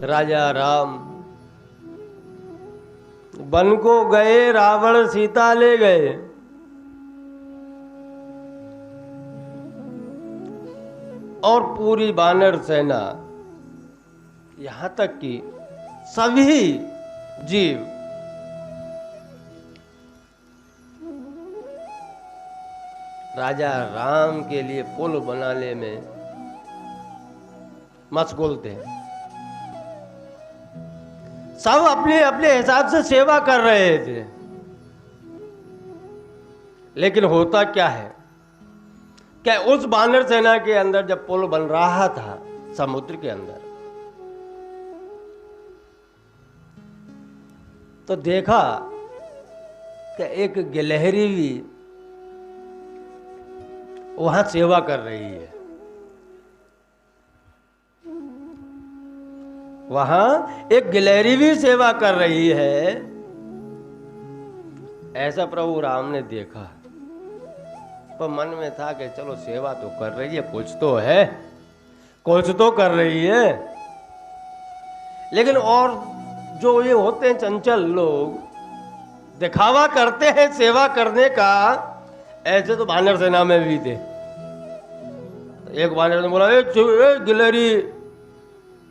राजा Ram one को गए, रावण सीता ले गए। और पूरी वानर सेना, यहां तक कि सभी जीव राजा राम के लिए पुल बनाने में मशगूल थे। सब अपने अपने हिसाब से सेवा कर रहे थे। लेकिन होता क्या है कि उस वानर सेना के अंदर जब पुल बन रहा था समुद्र के अंदर, तो देखा कि एक गिलहरी भी वहां सेवा कर रही है। वहां एक गिलहरी भी सेवा कर रही है। ऐसा प्रभु राम ने देखा, पर मन में था कि चलो सेवा तो कर रही है, कुछ तो है, कुछ तो कर रही है। लेकिन और जो ये होते हैं चंचल लोग, दिखावा करते हैं सेवा करने का। ऐसे तो वानर सेना में भी थे। एक वानर ने बोला, ए गिलहरी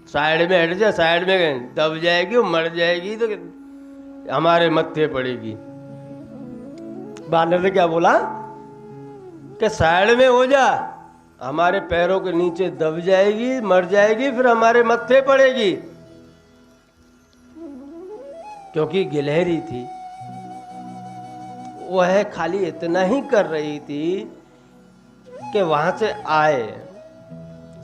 साइड में हट जा, साइड में दब जाएगी, मर जाएगी तो हमारे मत्थे पड़ेगी। वानर ने क्या बोला कि साइड में हो जा, हमारे पैरों के नीचे दब जाएगी, मर जाएगी, फिर हमारे मत्थे पड़ेगी। क्योंकि गिलहरी थी, वह खाली इतना ही कर रही थी कि वहां से आए,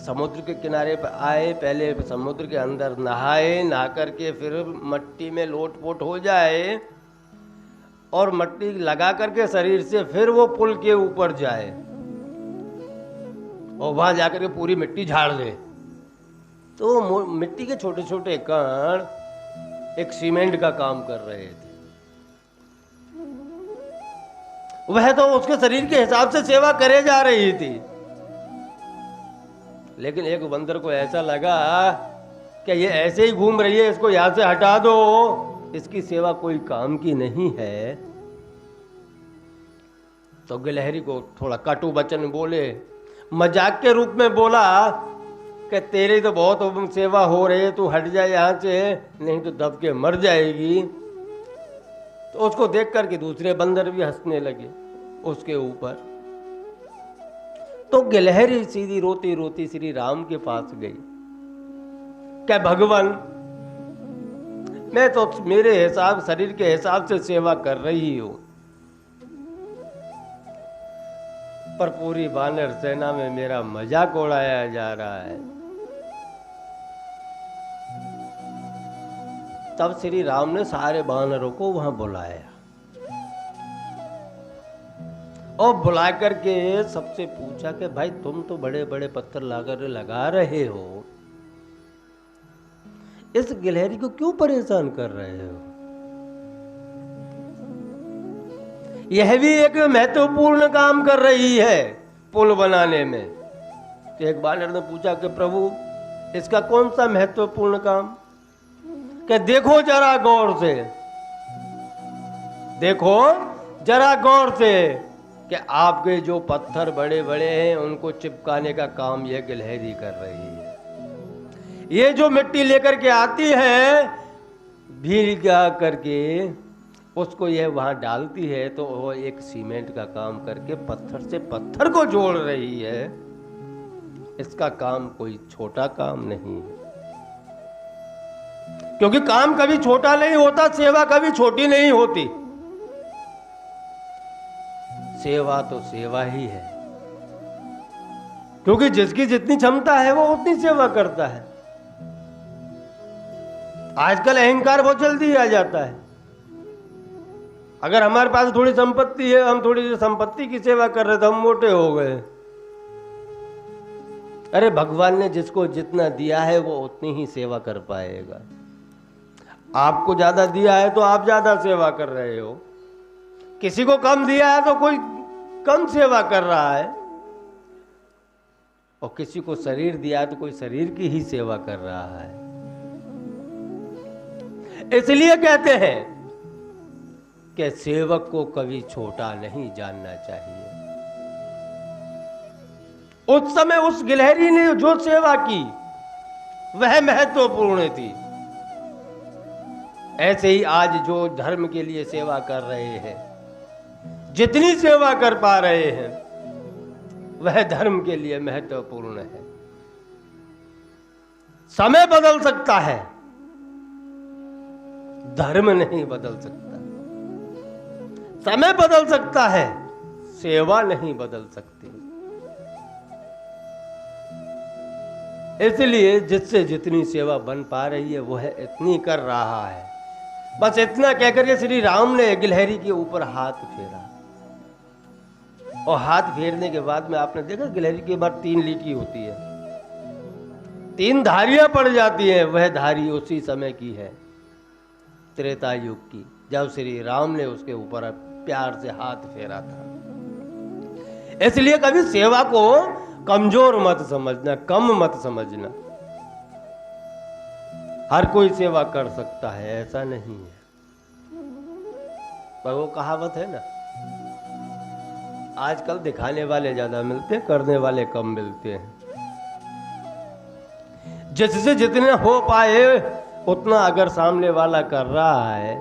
समुद्र के किनारे पर आए, पहले समुद्र के अंदर नहाए, नहा करके फिर मट्टी में लोट-पोट हो जाए और मट्टी लगा करके शरीर से फिर वो पुल के ऊपर जाए और वहां जाकर के पूरी मिट्टी झाड़ दे। तो मिट्टी के छोटे छोटे कण एक सीमेंट का काम कर रहे थे। वह तो उसके शरीर के हिसाब से सेवा करे जा रही थी। लेकिन एक बंदर को ऐसा लगा कि ये ऐसे ही घूम रही है, इसको यहां से हटा दो, इसकी सेवा कोई काम की नहीं है। तो गिलहरी को थोड़ा कटु वचन बोले, मजाक के रूप में बोला कि तेरी तो बहुत सेवा हो रही है, तू हट जाए यहां से, नहीं तो दब के मर जाएगी। तो उसको देख करके दूसरे बंदर भी हंसने लगे उसके ऊपर। तो गिलहरी सीधी रोती रोती श्री राम के पास गई। क्या भगवान, मैं तो मेरे हिसाब, शरीर के हिसाब से सेवा कर रही हूं, पर पूरी वानर सेना में मेरा मजाक उड़ाया जा रहा है। तब श्री राम ने सारे वानरों को वहां बुलाया और बुला करके सबसे पूछा कि भाई तुम तो बड़े बड़े पत्थर लाकर लगा रहे हो, इस गिलहरी को क्यों परेशान कर रहे हो? यह भी एक महत्वपूर्ण काम कर रही है पुल बनाने में। तो एक वानर ने पूछा कि प्रभु इसका कौन सा महत्वपूर्ण काम? कि देखो जरा गौर से, देखो जरा गौर से कि आपके जो पत्थर बड़े बड़े हैं उनको चिपकाने का काम यह गिलहरी कर रही है। ये जो मिट्टी लेकर के आती है, भीगा करके उसको यह वहां डालती है, तो वो एक सीमेंट का काम करके पत्थर से पत्थर को जोड़ रही है। इसका काम कोई छोटा काम नहीं है, क्योंकि काम कभी छोटा नहीं होता, सेवा कभी छोटी नहीं होती। सेवा तो सेवा ही है, क्योंकि जिसकी जितनी क्षमता है वो उतनी सेवा करता है। आजकल अहंकार बहुत जल्दी आ जाता है। अगर हमारे पास थोड़ी संपत्ति है, हम थोड़ी सी संपत्ति की सेवा कर रहे थे, हम मोटे हो गए। अरे भगवान ने जिसको जितना दिया है वो उतनी ही सेवा कर पाएगा। आपको ज्यादा दिया है तो आप ज्यादा सेवा कर रहे हो, किसी को कम दिया है तो कोई कम सेवा कर रहा है। और किसी को शरीर दिया तो कोई शरीर की ही सेवा कर रहा है। इसलिए कहते हैं कि सेवक को कभी छोटा नहीं जानना चाहिए। उस समय उस गिलहरी ने जो सेवा की वह महत्वपूर्ण थी। ऐसे ही आज जो धर्म के लिए सेवा कर रहे हैं, जितनी सेवा कर पा रहे हैं वह धर्म के लिए महत्वपूर्ण है। समय बदल सकता है, धर्म नहीं बदल सकता। समय बदल सकता है, सेवा नहीं बदल सकती। इसलिए जिससे जितनी सेवा बन पा रही है वह इतनी कर रहा है। बस इतना कहकर के श्री राम ने गिलहरी के ऊपर हाथ फेरा, और हाथ फेरने के बाद में आपने देखा गिलहरी के बाद 3 लीटी होती है, 3 धारियां पड़ जाती हैं। वह धारी उसी समय की है, त्रेता युग की, जब श्री राम ने उसके ऊपर प्यार से हाथ फेरा था। इसलिए कभी सेवा को कमजोर मत समझना, कम मत समझना। हर कोई सेवा कर सकता है, ऐसा नहीं है। पर वो कहावत है ना, आजकल दिखाने वाले ज्यादा मिलते हैं, करने वाले कम मिलते हैं। जिससे जितना हो पाए उतना अगर सामने वाला कर रहा है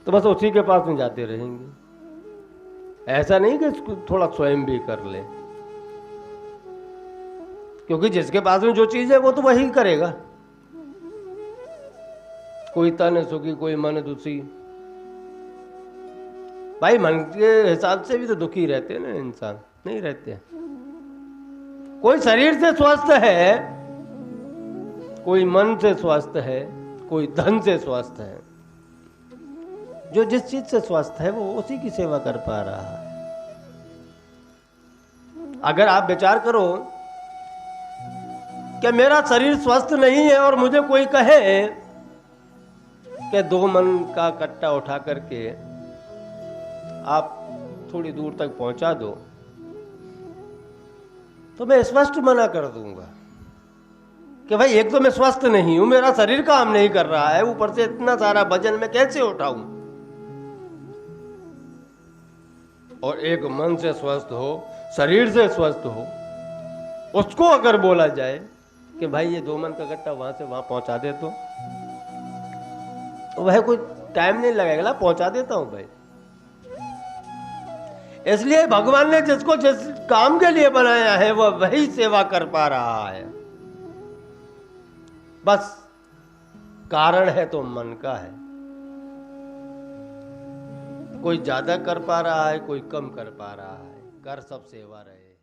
तो बस उसी के पास में जाते रहेंगे। ऐसा नहीं कि थोड़ा स्वयं भी कर ले, क्योंकि जिसके पास में जो चीज है वो तो वही करेगा। कोई तन सुखी कोई मन दुखी। भाई मन के हिसाब से भी तो दुखी रहते हैं ना इंसान, नहीं रहते हैं। कोई शरीर से स्वस्थ है, कोई मन से स्वस्थ है, कोई धन से स्वस्थ है। जो जिस चीज से स्वस्थ है वो उसी की सेवा कर पा रहा है। अगर आप विचार करो कि मेरा शरीर स्वस्थ नहीं है और मुझे कोई कहे कि 2 मन का कट्टा उठा करके आप थोड़ी दूर तक पहुंचा दो, तो मैं स्पष्ट मना कर दूंगा कि भाई एक तो मैं स्वस्थ नहीं हूं, मेरा शरीर काम नहीं कर रहा है, ऊपर से इतना सारा वजन मैं कैसे उठाऊं। और एक मन से स्वस्थ हो, शरीर से स्वस्थ हो, उसको अगर बोला जाए कि भाई ये 2 मन का गट्टा वहां से वहां पहुंचा दे, तो वह कोई टाइम नहीं लगेगा, पहुंचा देता हूं भाई। इसलिए भगवान ने जिसको जिस काम के लिए बनाया है वह वही सेवा कर पा रहा है। बस कारण है तो मन का है। कोई ज्यादा कर पा रहा है, कोई कम कर पा रहा है, कर सब सेवा रहे।